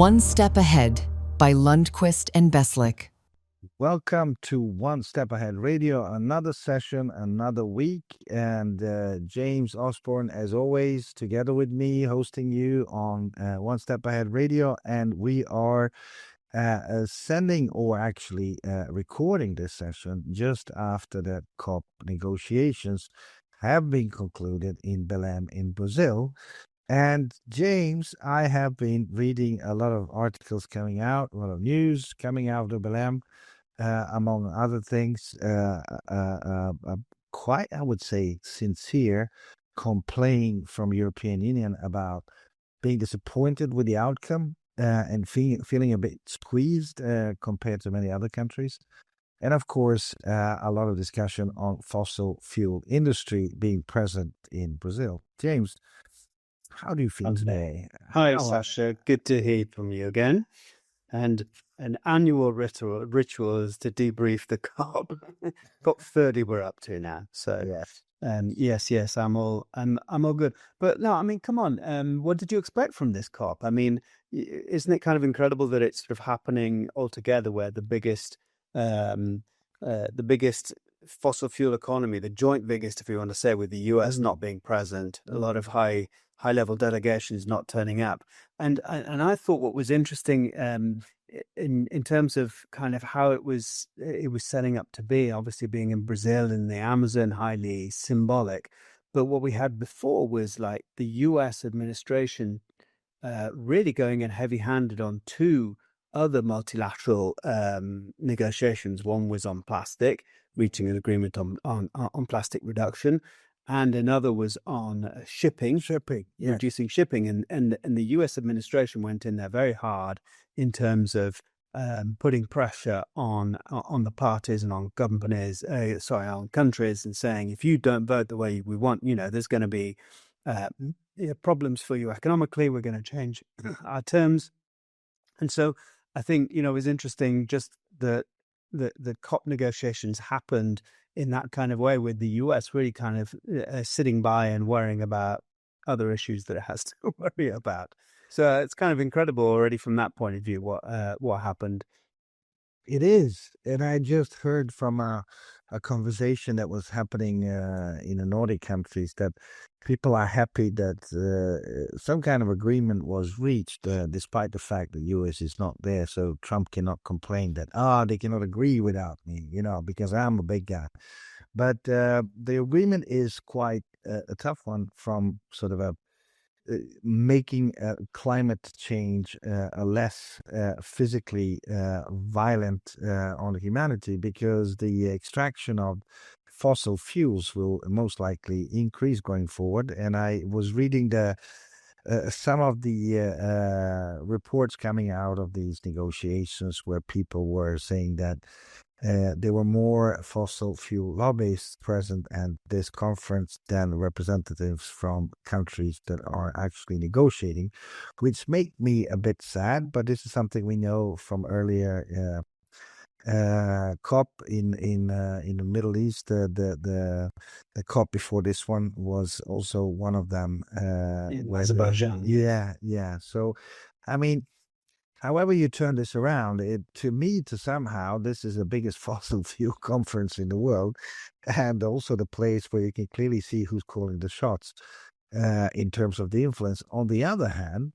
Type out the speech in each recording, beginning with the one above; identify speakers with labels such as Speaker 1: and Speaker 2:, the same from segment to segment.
Speaker 1: One Step Ahead by Lundquist and Beslik.
Speaker 2: Welcome to One Step Ahead Radio, another session, another week, and James Osborne, as always, together with me, hosting you on One Step Ahead Radio, and we are sending or actually recording this session just after the COP negotiations have been concluded in Belém in Brazil. And James, I have been reading a lot of articles coming out, a lot of news coming out of Belém, among other things, quite, I would say, sincere complaint from European Union about being disappointed with the outcome and feeling a bit squeezed compared to many other countries. And of course, a lot of discussion on fossil fuel industry being present in Brazil. James, how do you feel today?
Speaker 3: Hi, Sasja. Good to hear from you again. And an annual ritual is to debrief the COP. COP30 we're up to now. So yes, I'm all good. But no, I mean, come on. What did you expect from this COP? I mean, isn't it kind of incredible that it's sort of happening all together, where the biggest fossil fuel economy, the joint biggest, if you want to say, with the US not being present, a lot of high level delegations not turning up, and I thought what was interesting in terms of kind of how it was setting up to be, obviously being in Brazil in the Amazon, highly symbolic, but what we had before was like the US administration really going in heavy handed on two other multilateral negotiations. One was on plastic, reaching an agreement on plastic reduction, and another was on shipping, reducing shipping. And the US administration went in there very hard in terms of putting pressure on the parties and on companies, on countries, and saying, if you don't vote the way we want, there's going to be problems for you economically. We're going to change our terms. And so I think, it was interesting just that the COP negotiations happened in that kind of way, with the US really kind of sitting by and worrying about other issues that it has to worry about. So it's kind of incredible already from that point of view what happened.
Speaker 2: It is. And I just heard from a conversation that was happening in the Nordic countries that people are happy that some kind of agreement was reached, despite the fact that US is not there. So Trump cannot complain that, they cannot agree without me, because I'm a big guy. But the agreement is quite a tough one from sort of making climate change a less physically violent on humanity, because the extraction of fossil fuels will most likely increase going forward. And I was reading some of the reports coming out of these negotiations where people were saying that there were more fossil fuel lobbyists present at this conference than representatives from countries that are actually negotiating, which made me a bit sad. But this is something we know from earlier COP in the Middle East. The COP before this one was also one of them.
Speaker 3: In Azerbaijan.
Speaker 2: Yeah. So, I mean, however you turn this around, somehow this is the biggest fossil fuel conference in the world, and also the place where you can clearly see who's calling the shots in terms of the influence. On the other hand,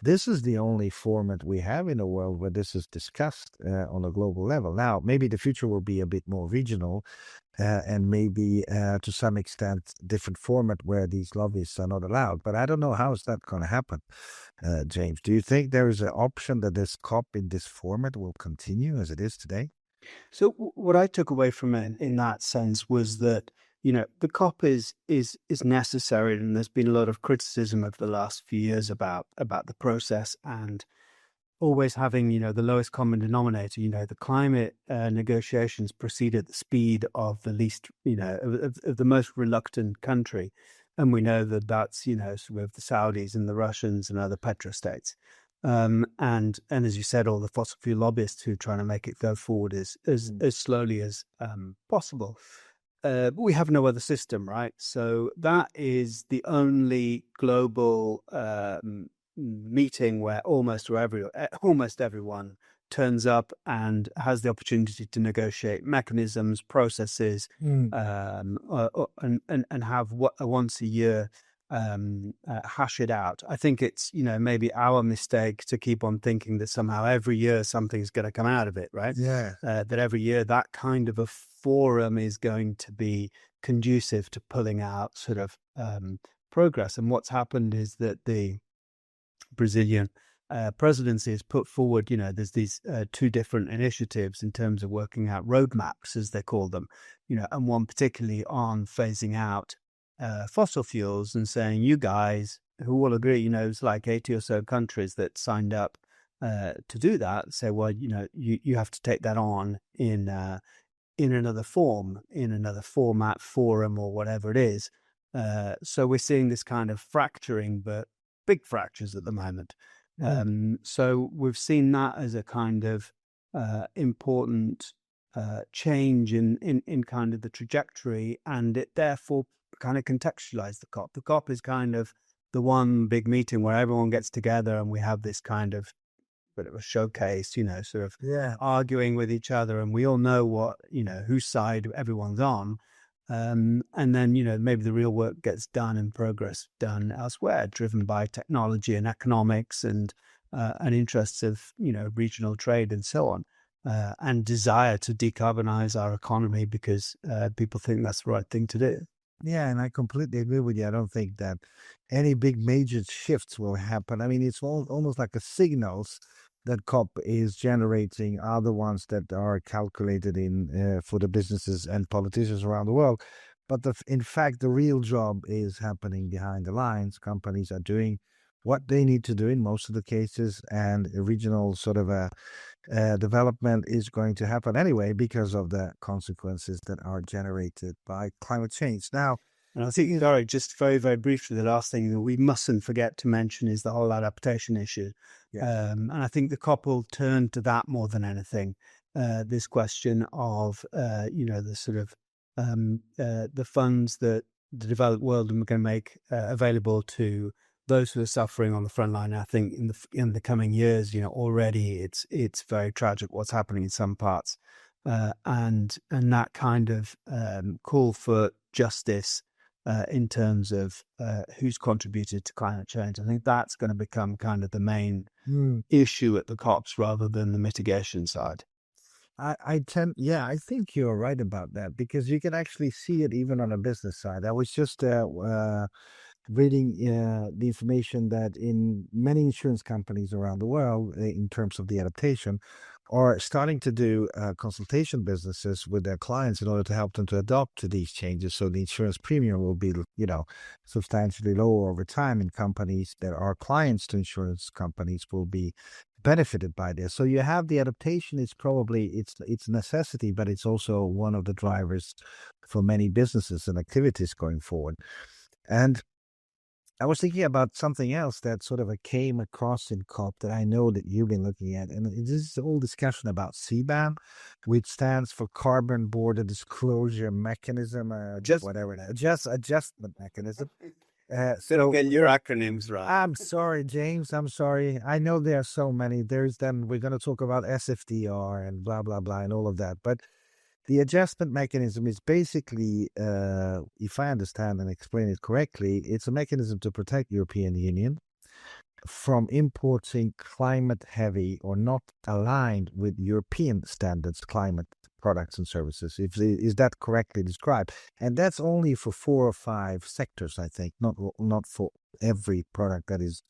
Speaker 2: this is the only format we have in the world where this is discussed on a global level. Now, maybe the future will be a bit more regional and maybe to some extent different format where these lobbyists are not allowed. But I don't know how is that going to happen, James. Do you think there is an option that this COP in this format will continue as it is today?
Speaker 3: So what I took away from it in that sense was that, the COP is necessary, and there's been a lot of criticism of the last few years about the process and always having, the lowest common denominator. The climate negotiations proceed at the speed of the least, of the most reluctant country. And we know that that's, sort of the Saudis and the Russians and other petrostates. And as you said, all the fossil fuel lobbyists who are trying to make it go forward as slowly as possible. But we have no other system, right? So that is the only global meeting where almost everyone turns up and has the opportunity to negotiate mechanisms, processes, and have a once a year hash it out. I think it's, maybe our mistake to keep on thinking that somehow every year something's going to come out of it, right?
Speaker 2: Yeah.
Speaker 3: That every year that kind of a forum is going to be conducive to pulling out sort of progress. And what's happened is that the Brazilian presidency has put forward, there's these two different initiatives in terms of working out roadmaps, as they call them, and one particularly on phasing out fossil fuels and saying, you guys who will agree, it's like 80 or so countries that signed up to do that, say, well, you have to take that on in another form, in another format, forum, or whatever it is. So we're seeing this kind of fracturing, but big fractures at the moment. So we've seen that as a kind of important change in kind of the trajectory, and it therefore kind of contextualized the COP. The COP is kind of the one big meeting where everyone gets together and we have this kind of bit of a showcase, sort of arguing with each other, and we all know what, whose side everyone's on. And then, maybe the real work gets done and progress done elsewhere, driven by technology and economics and interests of, regional trade and so on, and desire to decarbonize our economy because people think that's the right thing to do.
Speaker 2: Yeah, and I completely agree with you. I don't think that any big major shifts will happen. I mean, it's almost like the signals that COP is generating are the ones that are calculated in for the businesses and politicians around the world. But in fact, the real job is happening behind the lines. Companies are doing what they need to do in most of the cases, and a regional sort of a development is going to happen anyway because of the consequences that are generated by climate change. Now,
Speaker 3: and I think, sorry, just very, very briefly, the last thing that we mustn't forget to mention is the whole adaptation issue. And I think the COP will turn to that more than anything. This question of, the sort of the funds that the developed world are going to make available to those who are suffering on the front line. I think in the coming years, already it's very tragic what's happening in some parts, and that kind of call for justice in terms of who's contributed to climate change. I think that's going to become kind of the main issue at the COPs rather than the mitigation side.
Speaker 2: I think you're right about that, because you can actually see it even on a business side. I was just reading the information that in many insurance companies around the world, in terms of the adaptation, are starting to do consultation businesses with their clients in order to help them to adopt to these changes. So the insurance premium will be, substantially lower over time, and companies that are clients to insurance companies will be benefited by this. So you have the adaptation. It's probably it's a necessity, but it's also one of the drivers for many businesses and activities going forward. And I was thinking about something else that sort of came across in COP that I know that you've been looking at. And this is the whole discussion about CBAM, which stands for Carbon Border Disclosure Mechanism, whatever it is, adjustment mechanism.
Speaker 3: So get your acronyms right.
Speaker 2: I'm sorry, James. I'm sorry. I know there are so many. We're going to talk about SFDR and blah, blah, blah, and all of that. But the adjustment mechanism is basically, if I understand and explain it correctly, it's a mechanism to protect European Union from importing climate-heavy or not aligned with European standards climate products and services. Is that correctly described? And that's only for 4 or 5 sectors, I think, not for every product that is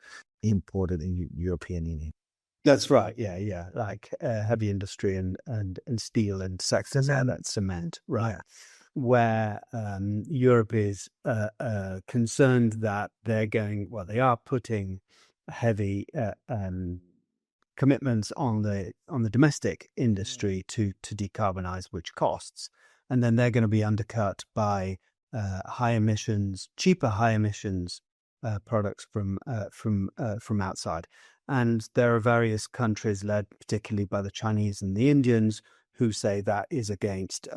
Speaker 2: imported in European Union.
Speaker 3: That's right. Yeah. Like heavy industry and steel and sectors, and that's cement, right? Yeah. Where Europe is concerned that they are putting heavy commitments on the domestic industry to decarbonize, which costs, and then they're going to be undercut by cheaper high emissions products from outside. And there are various countries led particularly by the Chinese and the Indians who say that is against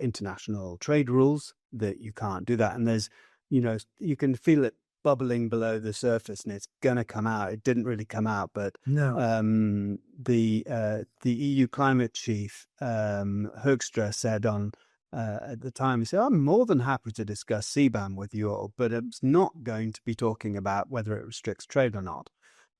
Speaker 3: international trade rules, that you can't do that. And there's, you can feel it bubbling below the surface, and it's going to come out. It didn't really come out, but
Speaker 2: No.
Speaker 3: the EU climate chief Hoekstra said on at the time, he said, "I'm more than happy to discuss CBAM with you all, but it's not going to be talking about whether it restricts trade or not."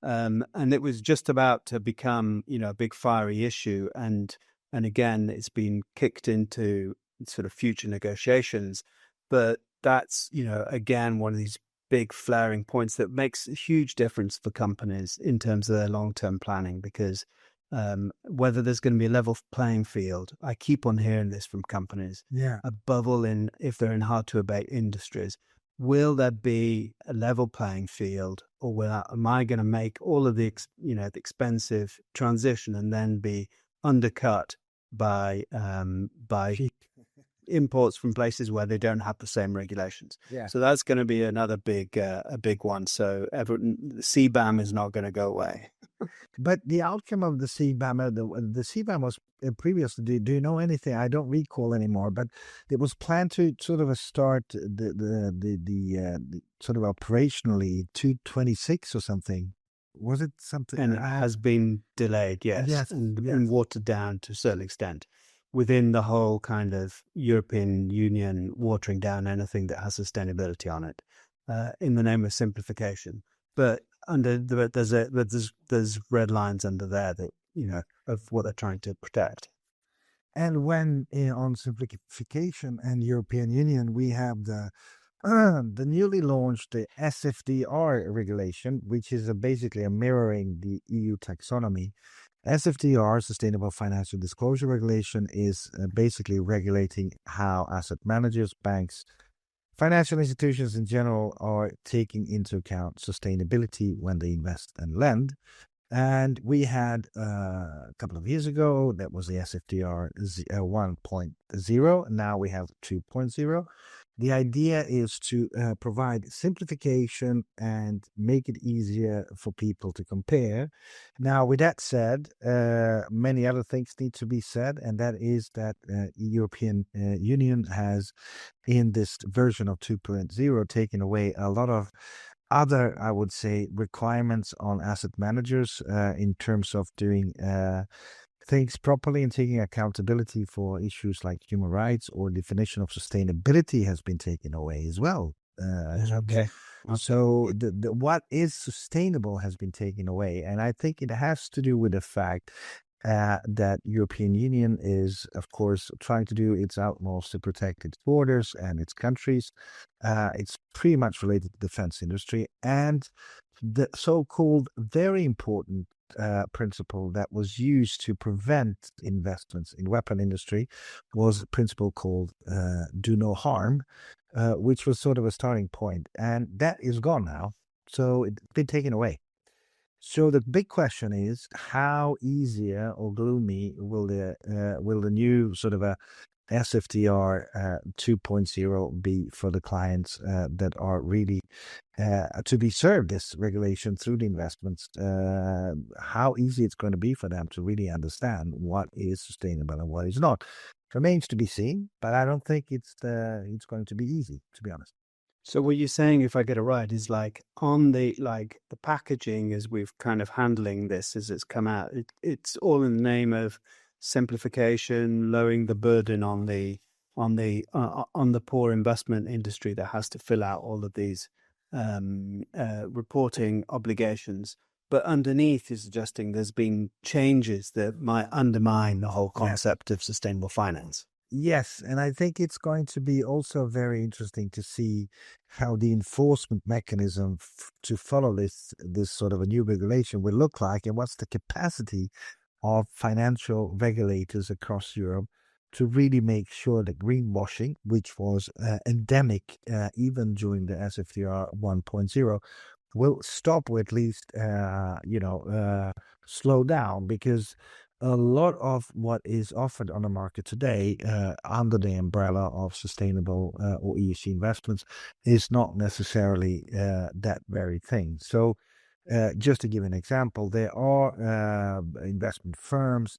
Speaker 3: And it was just about to become, a big fiery issue, and again, it's been kicked into sort of future negotiations. But that's, again, one of these big flaring points that makes a huge difference for companies in terms of their long-term planning, because whether there's going to be a level playing field, I keep on hearing this from companies,
Speaker 2: Yeah.
Speaker 3: above all if they're in hard to abate industries. Will there be a level playing field, or am I going to make all of the the expensive transition and then be undercut by imports from places where they don't have the same regulations?
Speaker 2: Yeah.
Speaker 3: So that's going to be another big one. So the CBAM is not going to go away.
Speaker 2: But the outcome of the CBAM, the CBAM was previously. Do you know anything? I don't recall anymore. But it was planned to sort of start the sort of operationally 226 or something. Was it something?
Speaker 3: And it has been delayed, yes, and watered down to a certain extent within the whole kind of European Union, watering down anything that has sustainability on it in the name of simplification. But there's red lines under there that of what they're trying to protect.
Speaker 2: And when on simplification and European Union, we have the newly launched the SFDR regulation, which is basically a mirroring the EU taxonomy. SFDR, Sustainable Financial Disclosure Regulation, is basically regulating how asset managers, banks, financial institutions in general are taking into account sustainability when they invest and lend. And we had a couple of years ago, that was the SFDR 1.0. Now we have 2.0. The idea is to provide simplification and make it easier for people to compare. Now, with that said, many other things need to be said, and that is that European Union has, in this version of 2.0, taken away a lot of other, I would say, requirements on asset managers in terms of doing things properly and taking accountability for issues like human rights, or definition of sustainability has been taken away as well.
Speaker 3: Okay.
Speaker 2: So the what is sustainable has been taken away, and I think it has to do with the fact that European Union is, of course, trying to do its utmost to protect its borders and its countries. It's pretty much related to the defense industry, and the so-called very important principle that was used to prevent investments in weapon industry was a principle called do no harm, which was sort of a starting point, and that is gone now. So it's been taken away. So the big question is, how easier or gloomy will the new sort of a SFDR 2.0 be for the clients that are really to be served this regulation through the investments? How easy it's going to be for them to really understand what is sustainable and what is not remains to be seen. But I don't think it's going to be easy, to be honest.
Speaker 3: So what you're saying, if I get it right, is like on the packaging, as we've kind of handling this as it's come out, it's all in the name of simplification, lowering the burden on the poor investment industry that has to fill out all of these reporting obligations. But underneath is suggesting there's been changes that might undermine the whole concept of sustainable finance.
Speaker 2: Yes, and I think it's going to be also very interesting to see how the enforcement mechanism to follow this sort of a new regulation will look like, and what's the capacity of financial regulators across Europe to really make sure that greenwashing, which was endemic even during the SFDR 1.0, will stop, or at least slow down, because a lot of what is offered on the market today under the umbrella of sustainable or ESG investments is not necessarily that very thing. So just to give an example, there are investment firms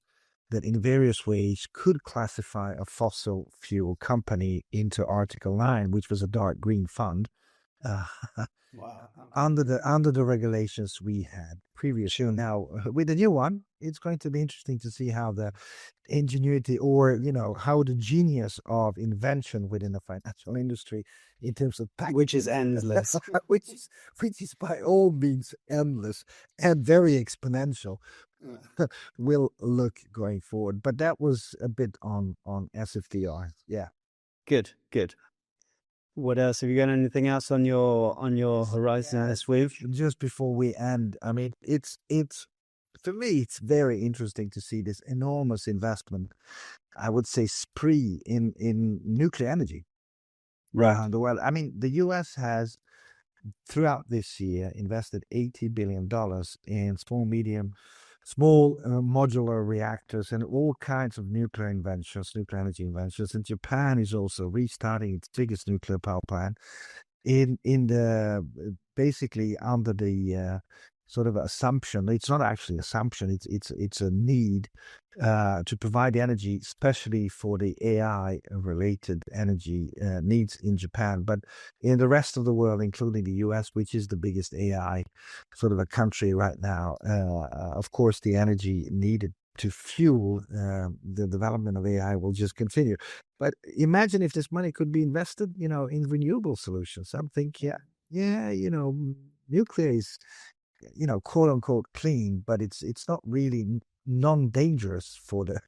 Speaker 2: that in various ways could classify a fossil fuel company into Article 9, which was a dark green fund.
Speaker 3: Wow.
Speaker 2: under the regulations we had previously.
Speaker 3: Sure.
Speaker 2: Now, with the new one, it's going to be interesting to see how the ingenuity, or how the genius of invention within the financial industry in terms of packaging,
Speaker 3: Which is endless.
Speaker 2: which is by all means endless and very exponential, will look going forward. But that was a bit on SFDR. Yeah.
Speaker 3: Good. What else? Have you got anything else on your horizon this week?
Speaker 2: Just before we end, I mean, it's for me, it's very interesting to see this enormous investment, I would say, spree in nuclear energy around the world. I mean, the US has, throughout this year, invested $80 billion in small modular reactors and all kinds of nuclear energy inventions. And Japan is also restarting its biggest nuclear power plant in the basically under the sort of assumption. It's not actually assumption. It's a need to provide energy, especially for the AI related energy needs in Japan. But in the rest of the world, including the US, which is the biggest AI sort of a country right now, of course, the energy needed to fuel the development of AI will just continue. But imagine if this money could be invested, in renewable solutions. I'm thinking, nuclear is, quote unquote clean, but it's not really non-dangerous for the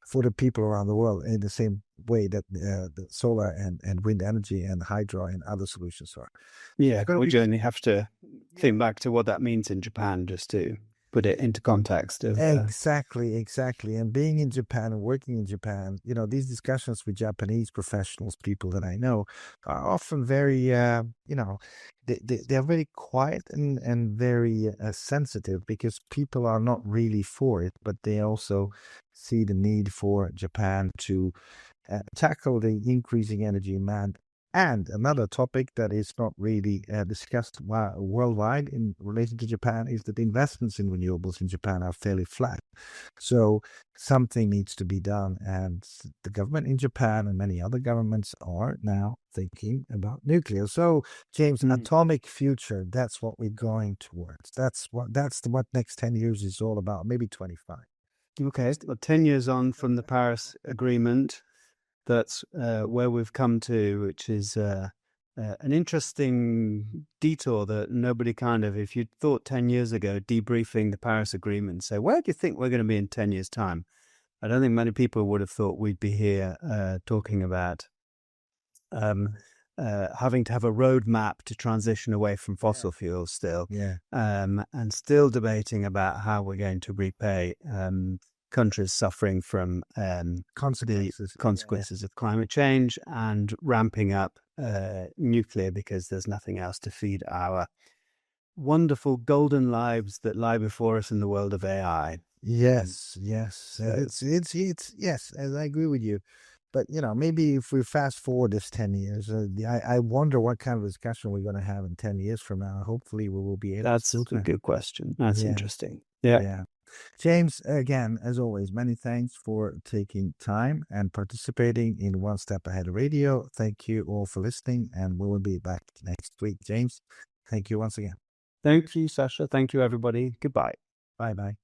Speaker 2: for the people around the world in the same way that the solar and wind energy and hydro and other solutions are.
Speaker 3: Yeah, we only have to think back to what that means in Japan just to put it into context of
Speaker 2: Exactly. And being in Japan and working in Japan, these discussions with Japanese professionals, people that I know, are often very, they're very quiet and very sensitive, because people are not really for it, but they also see the need for Japan to tackle the increasing energy demand. And another topic that is not really discussed worldwide in relation to Japan is that the investments in renewables in Japan are fairly flat. So something needs to be done. And the government in Japan and many other governments are now thinking about nuclear. So, James, atomic future, that's what we're going towards. That's what next 10 years is all about, maybe 25.
Speaker 3: Okay, well, 10 years on from the Paris Agreement. That's where we've come to, which is an interesting detour that nobody if you thought 10 years ago, debriefing the Paris Agreement, say, where do you think we're going to be in 10 years' time? I don't think many people would have thought we'd be here talking about having to have a roadmap to transition away from fossil fuels still, and still debating about how we're going to repay countries suffering from consequences of climate change, and ramping up nuclear because there's nothing else to feed our wonderful golden lives that lie before us in the world of AI.
Speaker 2: Yes. It's yes, and I agree with you. But maybe if we fast forward this 10 years, I wonder what kind of discussion we're going to have in 10 years from now. Hopefully, we will be able.
Speaker 3: That's a good question. That's interesting. Yeah.
Speaker 2: James, again, as always, many thanks for taking time and participating in One Step Ahead Radio. Thank you all for listening, and we will be back next week. James, thank you once again.
Speaker 3: Thank you, Sasha. Thank you, everybody. Goodbye.
Speaker 2: Bye-bye.